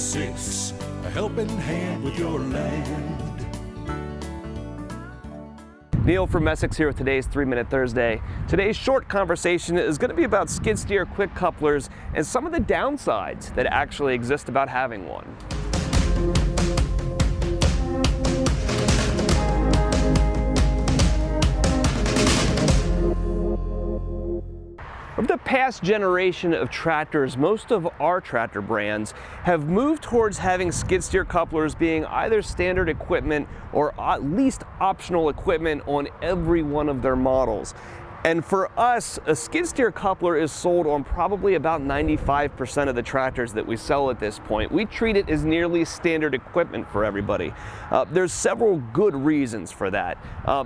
Essex, a helping hand with your land. Neil from Essex here with today's 3-Minute Thursday. Today's short conversation is going to be about skid steer quick couplers and some of the downsides that actually exist about having one. Over the past generation of tractors, most of our tractor brands have moved towards having skid steer couplers being either standard equipment or at least optional equipment on every one of their models. And for us, a skid steer coupler is sold on probably about 95% of the tractors that we sell at this point. We treat it as nearly standard equipment for everybody. There's several good reasons for that.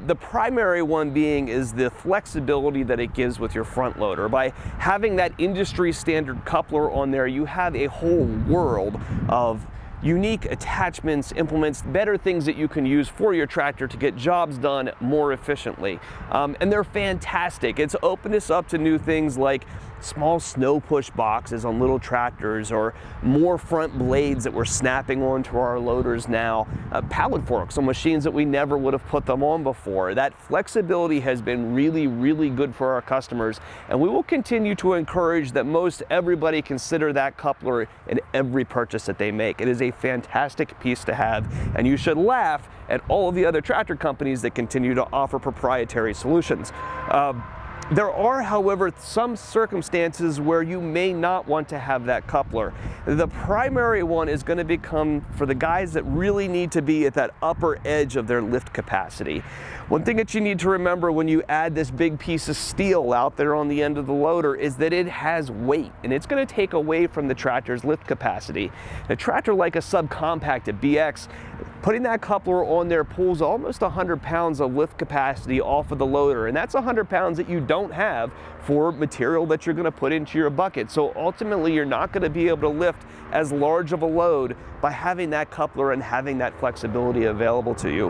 The primary one being is the flexibility that it gives with your front loader. By having that industry standard coupler on there, you have a whole world of unique attachments, implements, better things that you can use for your tractor to get jobs done more efficiently. And they're fantastic. It's opened us up to new things like small snow push boxes on little tractors, or more front blades that we're snapping onto our loaders now, pallet forks on machines that we never would have put them on before. That flexibility has been really, really good for our customers, and we will continue to encourage that most everybody consider that coupler in every purchase that they make. It is a fantastic piece to have, and you should laugh at all of the other tractor companies that continue to offer proprietary solutions. There are, however, some circumstances where you may not want to have that coupler. The primary one is going to become for the guys that really need to be at that upper edge of their lift capacity. One thing that you need to remember when you add this big piece of steel out there on the end of the loader is that it has weight, and it's going to take away from the tractor's lift capacity. A tractor like a subcompact, a BX, putting that coupler on there pulls almost 100 pounds of lift capacity off of the loader, and that's 100 pounds that you don't have for material that you're going to put into your bucket. So ultimately, you're not going to be able to lift as large of a load by having that coupler and having that flexibility available to you.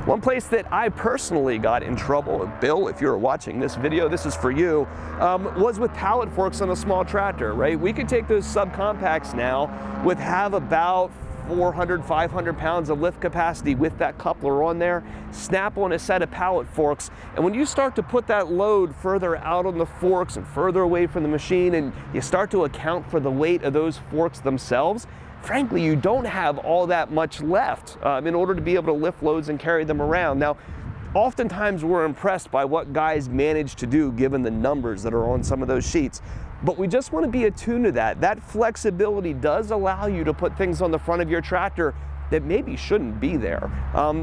One place that I personally got in trouble, Bill, if you're watching this video, this is for you, was with pallet forks on a small tractor, right? We could take those subcompacts now with have about 400, 500 pounds of lift capacity with that coupler on there, snap on a set of pallet forks, and when you start to put that load further out on the forks and further away from the machine, and you start to account for the weight of those forks themselves, frankly, you don't have all that much left in order to be able to lift loads and carry them around. Now, oftentimes we're impressed by what guys manage to do given the numbers that are on some of those sheets. But we just want to be attuned to that. That flexibility does allow you to put things on the front of your tractor that maybe shouldn't be there.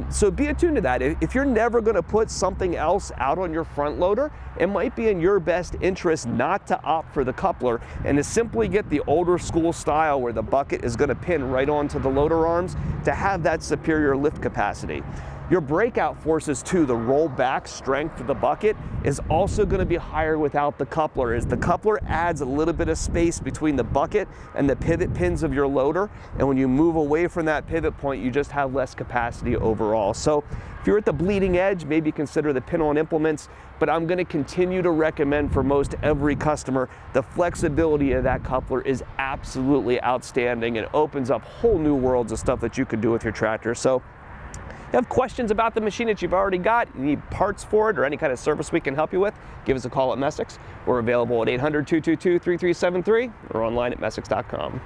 So be attuned to that. If you're never going to put something else out on your front loader, it might be in your best interest not to opt for the coupler and to simply get the older school style where the bucket is going to pin right onto the loader arms to have that superior lift capacity. Your breakout forces too, the rollback strength of the bucket, is also going to be higher without the coupler, as the coupler adds a little bit of space between the bucket and the pivot pins of your loader, and when you move away from that pivot point, you just have less capacity overall. So if you're at the bleeding edge, maybe consider the pin-on implements, but I'm going to continue to recommend for most every customer, the flexibility of that coupler is absolutely outstanding and opens up whole new worlds of stuff that you can do with your tractor. So you have questions about the machine that you've already got, you need parts for it or any kind of service we can help you with, give us a call at Essex. We're available at 800-222-3373 or online at Essex.com.